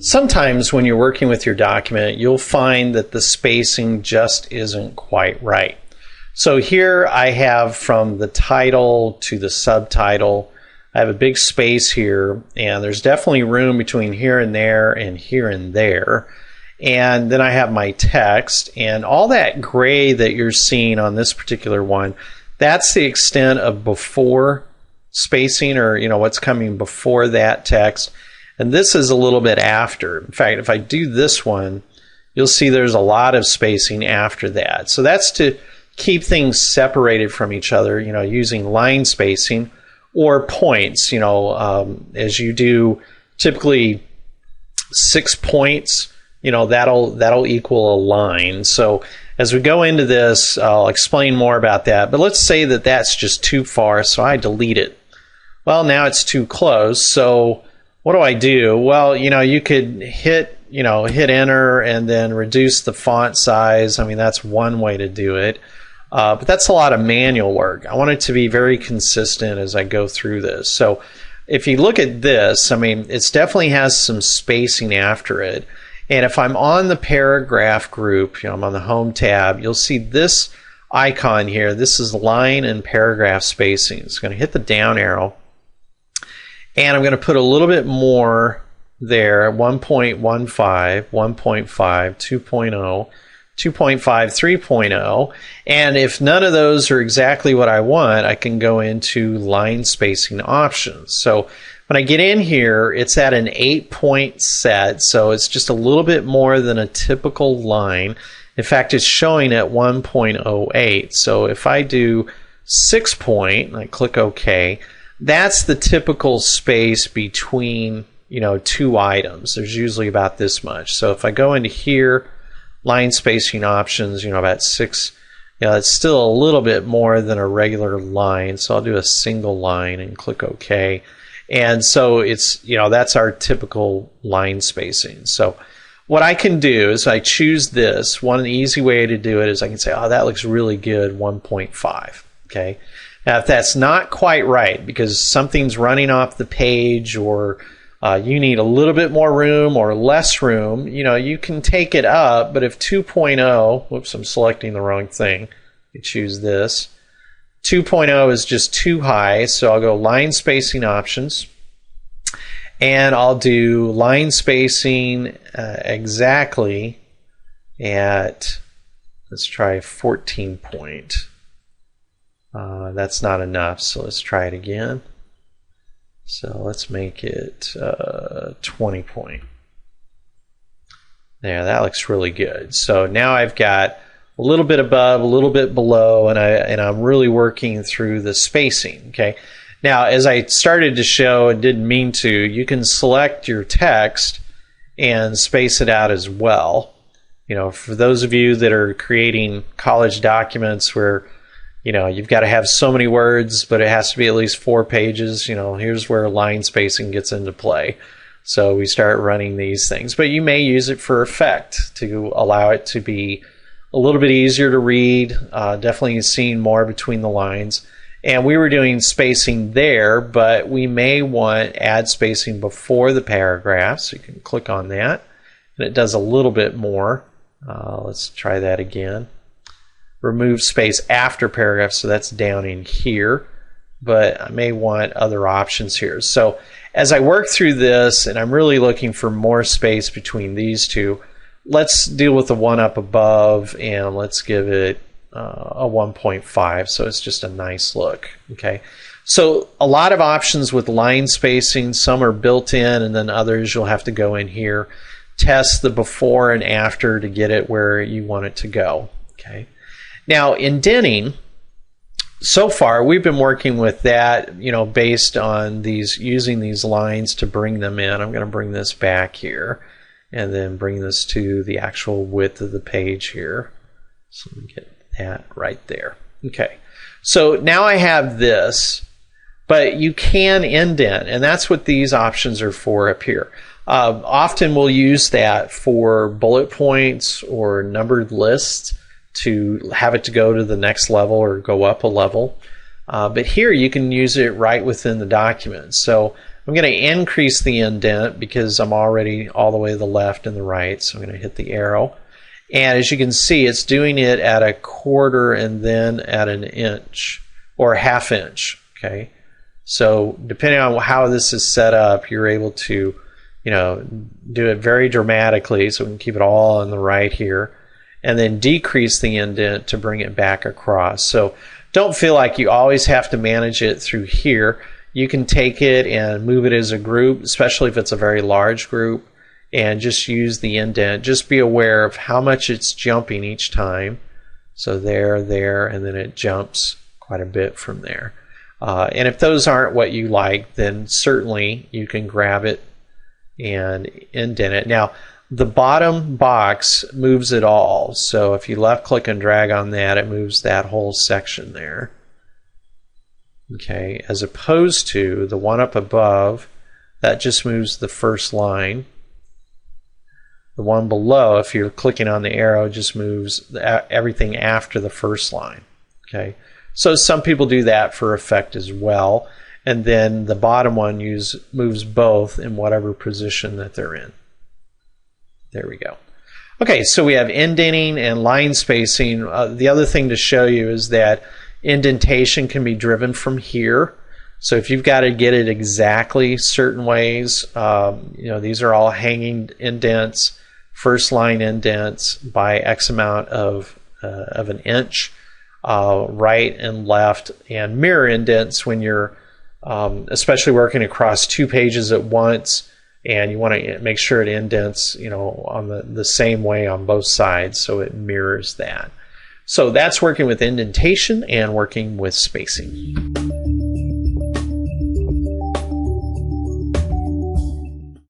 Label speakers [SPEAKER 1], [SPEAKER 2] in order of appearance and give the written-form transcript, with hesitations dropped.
[SPEAKER 1] Sometimes when you're working with your document, you'll find that the spacing just isn't quite right. So here I have from the title to the subtitle, I have a big space here, and there's definitely room between here and there and here and there. And then I have my text, and all that gray that you're seeing on this particular one, that's the extent of before spacing, or what's coming before that text. And this is a little bit after. In fact, if I do this one, you'll see there's a lot of spacing after that. So that's to keep things separated from each other, using line spacing or points, as you do typically 6 points, that'll equal a line. So as we go into this, I'll explain more about that. But let's say that that's just too far, so I delete it. Well, now it's too close, so what do I do? Well, you could hit enter and then reduce the font size. I mean, that's one way to do it. But that's a lot of manual work. I want it to be very consistent as I go through this. So if you look at this, I mean, it definitely has some spacing after it. And if I'm on the paragraph group, I'm on the home tab, you'll see this icon here. This is line and paragraph spacing. It's going to hit the down arrow. And I'm going to put a little bit more there, 1.15, 1.5, 2.0, 2.5, 3.0. And if none of those are exactly what I want, I can go into line spacing options. So when I get in here, it's at an 8-point set, so it's just a little bit more than a typical line. In fact, it's showing at 1.08. So if I do 6 point, I click OK, that's the typical space between, two items. There's usually about this much. So if I go into here, line spacing options, about 6, it's still a little bit more than a regular line. So I'll do a single line and click OK. And so it's, that's our typical line spacing. So what I can do is I choose this. One easy way to do it is I can say, oh, that looks really good, 1.5. Okay. Now, if that's not quite right because something's running off the page, or you need a little bit more room or less room, you can take it up. But if 2.0, whoops, I'm selecting the wrong thing. You choose this. 2.0 is just too high, so I'll go line spacing options. And I'll do line spacing exactly at, let's try 14 point. That's not enough, so let's try it again. So let's make it 20 point. There, that looks really good. So now I've got a little bit above, a little bit below, and I'm really working through the spacing. Okay. Now, as I started to show and didn't mean to, you can select your text and space it out as well. For those of you that are creating college documents where you've got to have so many words, but it has to be at least 4 pages. Here's where line spacing gets into play. So we start running these things. But you may use it for effect to allow it to be a little bit easier to read, definitely seeing more between the lines. And we were doing spacing there, but we may want add spacing before the paragraph. So you can click on that, and it does a little bit more. Let's try that again. Remove space after paragraph, so that's down in here, but I may want other options here. So as I work through this, and I'm really looking for more space between these two, let's deal with the one up above, and let's give it a 1.5, so it's just a nice look. Okay, so a lot of options with line spacing. Some are built in, and then others you'll have to go in here, test the before and after to get it where you want it to go. Okay. Now, indenting, so far we've been working with that, based on using these lines to bring them in. I'm going to bring this back here and then bring this to the actual width of the page here. So let me get that right there. Okay, so now I have this, but you can indent, and that's what these options are for up here. Often we'll use that for bullet points or numbered lists, to have it to go to the next level or go up a level. But here you can use it right within the document. So I'm I'm going to increase the indent because I'm already all the way to the left and the right, so I'm going to hit the arrow. And as you can see, it's doing it at a quarter and then at an inch or a half inch. Okay, so depending on how this is set up, you're able to, do it very dramatically, so we can keep it all on the right here, and then decrease the indent to bring it back across. So don't feel like you always have to manage it through here. You can take it and move it as a group, especially if it's a very large group, and just use the indent. Just be aware of how much it's jumping each time. So there, and then it jumps quite a bit from there. And if those aren't what you like, then certainly you can grab it and indent it. Now, the bottom box moves it all. So if you left click and drag on that, it moves that whole section there. Okay, as opposed to the one up above, that just moves the first line. The one below, if you're clicking on the arrow, just moves everything after the first line. Okay, so some people do that for effect as well, and then the bottom one moves both in whatever position that they're in. There we go. Okay, so we have indenting and line spacing. The other thing to show you is that indentation can be driven from here. So if you've got to get it exactly certain ways, these are all hanging indents, first line indents by X amount of an inch, right and left, and mirror indents when you're especially working across two pages at once, and you want to make sure it indents, on the same way on both sides, so it mirrors that. So that's working with indentation and working with spacing.